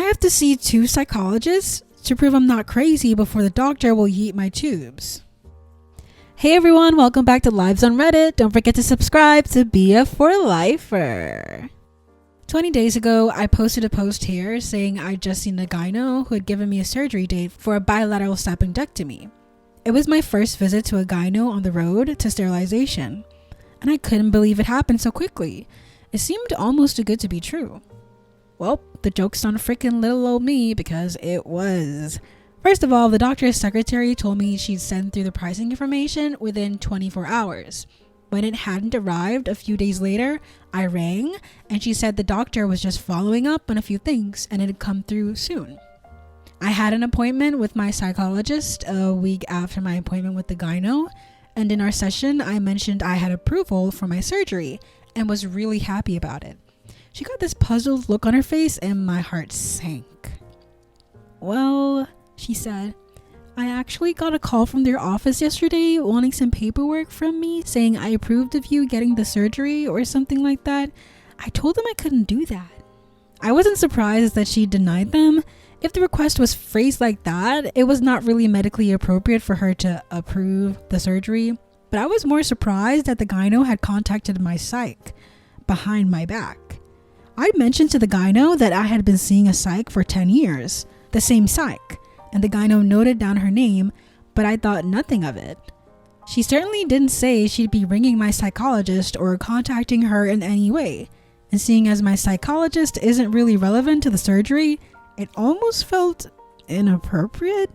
have to see 2 psychologists to prove I'm not crazy before the doctor will yeet my tubes. Hey everyone, welcome back to Lives on Reddit. Don't forget to subscribe to be a for lifer. 20 days ago, I posted a post here saying I'd just seen a gyno who had given me a surgery date for a bilateral appendectomy. It was my first visit to a gyno on the road to sterilization, and I couldn't believe it happened so quickly. It seemed almost too good to be true. Well, the joke's on freaking little old me because it was. First of all, the doctor's secretary told me she'd send through the pricing information within 24 hours. When it hadn't arrived a few days later, I rang and she said the doctor was just following up on a few things and it'd come through soon. I had an appointment with my psychologist a week after my appointment with the gyno, and in our session I mentioned I had approval for my surgery and was really happy about it. She got this puzzled look on her face and my heart sank. Well, she said, I actually got a call from their office yesterday wanting some paperwork from me saying I approved of you getting the surgery or something like that. I told them I couldn't do that. I wasn't surprised that she denied them. If the request was phrased like that, it was not really medically appropriate for her to approve the surgery. But I was more surprised that the gyno had contacted my psych behind my back. I mentioned to the gyno that I had been seeing a psych for 10 years, the same psych, and the gyno noted down her name, but I thought nothing of it. She certainly didn't say she'd be ringing my psychologist or contacting her in any way, and seeing as my psychologist isn't really relevant to the surgery, it almost felt inappropriate.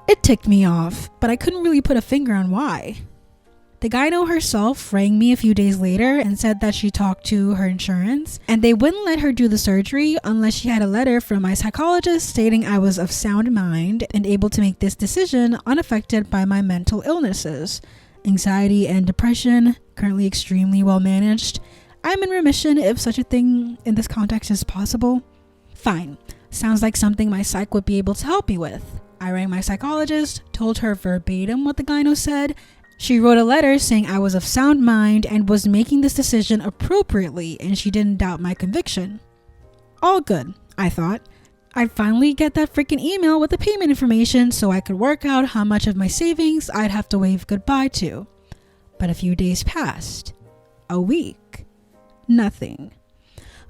It ticked me off, but I couldn't really put a finger on why. The gyno herself rang me a few days later and said that she talked to her insurance and they wouldn't let her do the surgery unless she had a letter from my psychologist stating I was of sound mind and able to make this decision unaffected by my mental illnesses. Anxiety and depression, currently extremely well managed. I'm in remission if such a thing in this context is possible. Fine, sounds like something my psych would be able to help me with. I rang my psychologist, told her verbatim what the gyno said. She wrote a letter saying I was of sound mind and was making this decision appropriately and she didn't doubt my conviction. All good, I thought. I'd finally get that freaking email with the payment information so I could work out how much of my savings I'd have to wave goodbye to. But a few days passed. A week. Nothing.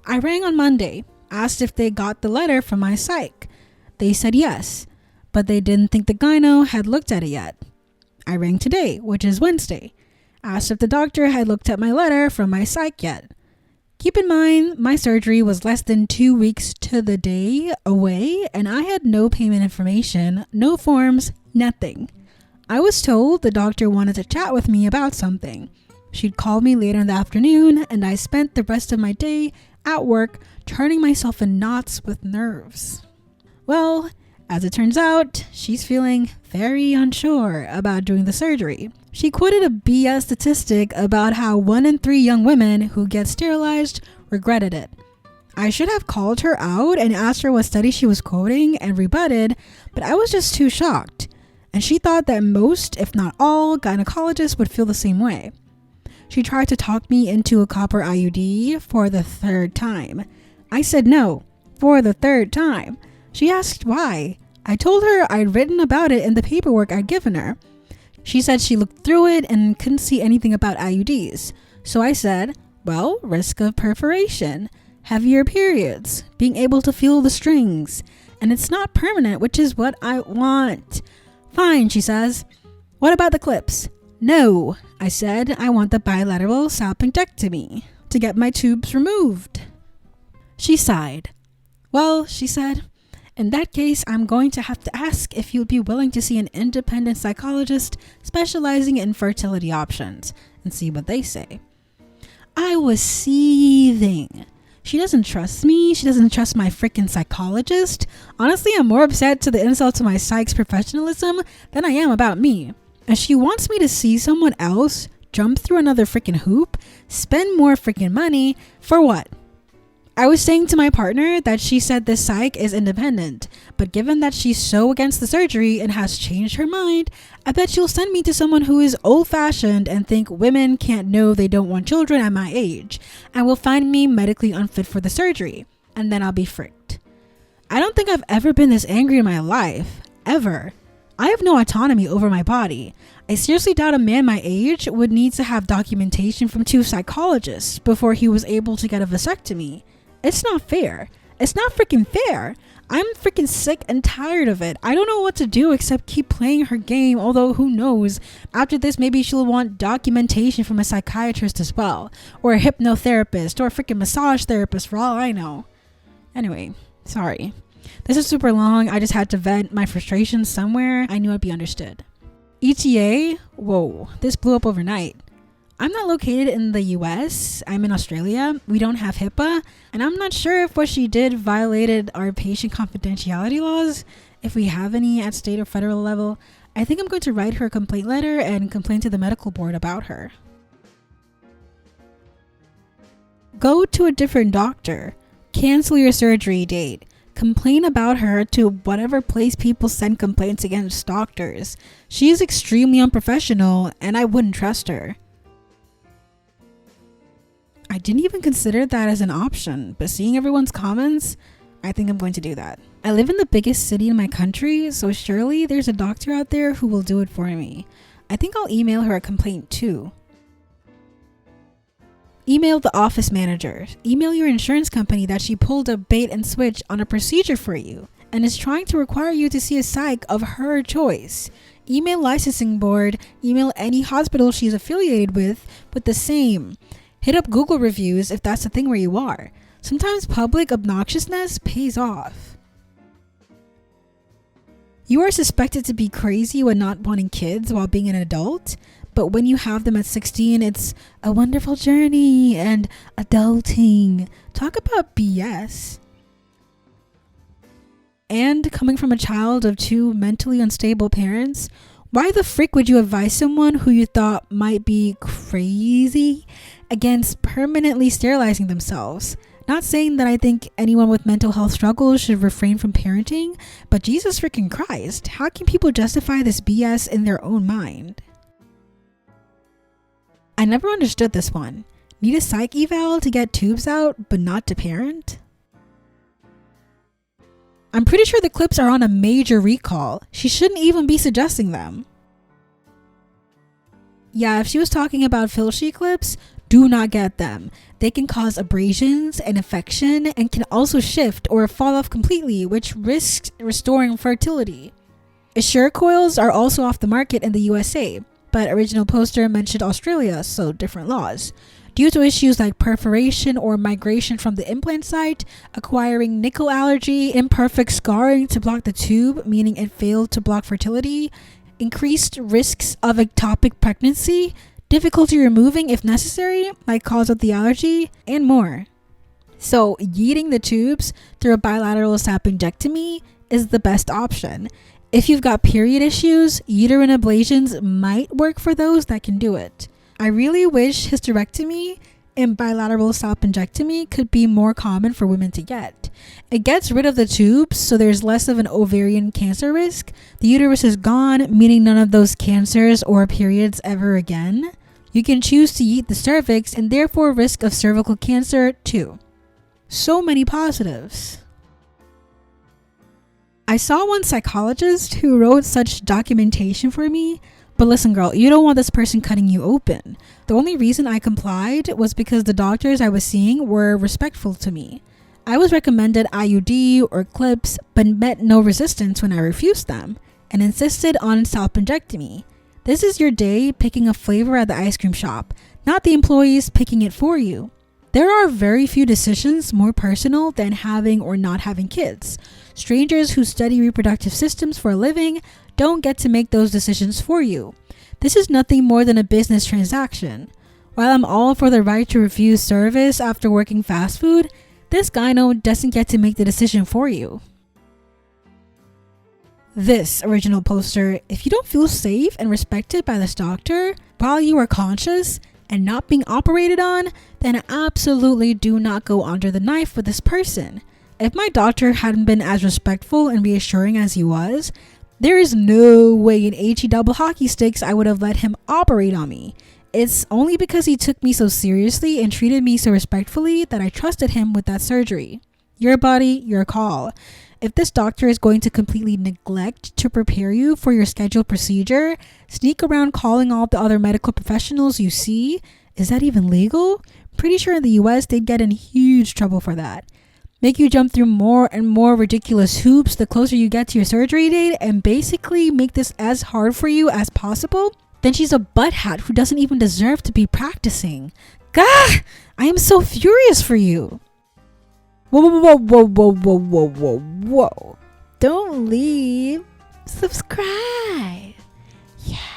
I rang on Monday, asked if they got the letter from my psych. They said yes, but they didn't think the gyno had looked at it yet. I rang today, which is Wednesday, asked if the doctor had looked at my letter from my psych yet. Keep in mind, my surgery was less than 2 weeks to the day away, and I had no payment information, no forms, nothing. I was told the doctor wanted to chat with me about something. She'd call me later in the afternoon, and I spent the rest of my day at work turning myself in knots with nerves. Well, as it turns out, she's feeling very unsure about doing the surgery. She quoted a BS statistic about how 1 in 3 young women who get sterilized regretted it. I should have called her out and asked her what study she was quoting and rebutted, but I was just too shocked. And she thought that most, if not all, gynecologists would feel the same way. She tried to talk me into a copper IUD for the 3rd time. I said no, for the 3rd time. She asked why. I told her I'd written about it in the paperwork I'd given her. She said she looked through it and couldn't see anything about IUDs. So I said, well, risk of perforation, heavier periods, being able to feel the strings, and it's not permanent, which is what I want. Fine, she says. What about the clips? No, I said, I want the bilateral appendectomy to get my tubes removed. She sighed. Well, she said, in that case, I'm going to have to ask if you'd be willing to see an independent psychologist specializing in fertility options and see what they say. I was seething. She doesn't trust me. She doesn't trust my freaking psychologist. Honestly, I'm more upset to the insult to my psych's professionalism than I am about me. And she wants me to see someone else, jump through another freaking hoop, spend more freaking money, for what? I was saying to my partner that she said this psych is independent, but given that she's so against the surgery and has changed her mind, I bet she'll send me to someone who is old-fashioned and think women can't know they don't want children at my age, and will find me medically unfit for the surgery, and then I'll be fricked. I don't think think I've ever been this angry in my life. Ever. I have no autonomy over my body. I seriously doubt a man my age would need to have documentation from 2 psychologists before he was able to get a vasectomy. It's not fair. It's not freaking fair. I'm freaking sick and tired of it. I don't know what to do except keep playing her game, although who knows, after this maybe she'll want documentation from a psychiatrist as well, or a hypnotherapist, or a freaking massage therapist for all I know. Anyway, sorry. This is super long. I just had to vent my frustrations somewhere I knew I'd be understood. ETA? Whoa, this blew up overnight. I'm not located in the US. I'm in Australia. We don't have HIPAA, and I'm not sure if what she did violated our patient confidentiality laws, if we have any at state or federal level. I think I'm going to write her a complaint letter and complain to the medical board about her. Go to a different doctor. Cancel your surgery date. Complain about her to whatever place people send complaints against doctors. She is extremely unprofessional, and I wouldn't trust her. I didn't even consider that as an option, but seeing everyone's comments, I think I'm going to do that. I live in the biggest city in my country, so surely there's a doctor out there who will do it for me. I think I'll email her a complaint too. Email the office manager. Email your insurance company that she pulled a bait and switch on a procedure for you and is trying to require you to see a psych of her choice. Email licensing board. Email any hospital she's affiliated with the same. Hit up Google reviews if that's the thing where you are. Sometimes public obnoxiousness pays off. You are suspected to be crazy when not wanting kids while being an adult, but when you have them at 16, it's a wonderful journey and adulting. Talk about BS. And coming from a child of 2 mentally unstable parents, why the frick would you advise someone who you thought might be crazy against permanently sterilizing themselves? Not saying that I think anyone with mental health struggles should refrain from parenting, but Jesus freaking Christ, how can people justify this BS in their own mind? I never understood this one. Need a psych eval to get tubes out, but not to parent? I'm pretty sure the clips are on a major recall. She shouldn't even be suggesting them. Yeah, if she was talking about filthy clips, do not get them. They can cause abrasions and infection and can also shift or fall off completely, which risks restoring fertility. Assure coils are also off the market in the USA, but original poster mentioned Australia, so different laws. Due to issues like perforation or migration from the implant site, acquiring nickel allergy, imperfect scarring to block the tube, meaning it failed to block fertility, increased risks of ectopic pregnancy, difficulty removing if necessary, like cause of the allergy, and more. So yeeting the tubes through a bilateral sapingectomy is the best option. If you've got period issues, uterine ablations might work for those that can do it. I really wish hysterectomy and bilateral salpingectomy could be more common for women to get. It gets rid of the tubes, so there's less of an ovarian cancer risk. The uterus is gone, meaning none of those cancers or periods ever again. You can choose to yeet the cervix and therefore risk of cervical cancer too. So many positives. I saw one psychologist who wrote such documentation for me, but listen girl, you don't want this person cutting you open. The only reason I complied was because the doctors I was seeing were respectful to me. I was recommended IUD or clips, but met no resistance when I refused them and insisted on salpingectomy. This is your day picking a flavor at the ice cream shop, not the employees picking it for you. There are very few decisions more personal than having or not having kids. Strangers who study reproductive systems for a living don't get to make those decisions for you. This is nothing more than a business transaction. While I'm all for the right to refuse service after working fast food, this gyno doesn't get to make the decision for you. This original poster, if you don't feel safe and respected by this doctor while you are conscious and not being operated on, then absolutely do not go under the knife with this person. If my doctor hadn't been as respectful and reassuring as he was, there is no way in HE double hockey sticks I would have let him operate on me. It's only because he took me so seriously and treated me so respectfully that I trusted him with that surgery. Your body, your call. If this doctor is going to completely neglect to prepare you for your scheduled procedure, sneak around calling all the other medical professionals you see, is that even legal? Pretty sure in the US they'd get in huge trouble for that. Make you jump through more and more ridiculous hoops the closer you get to your surgery date, and basically make this as hard for you as possible, then she's a butthead who doesn't even deserve to be practicing. Gah! I am so furious for you. Whoa, whoa, whoa, whoa, whoa, whoa, whoa, whoa. Don't leave. Subscribe. Yeah.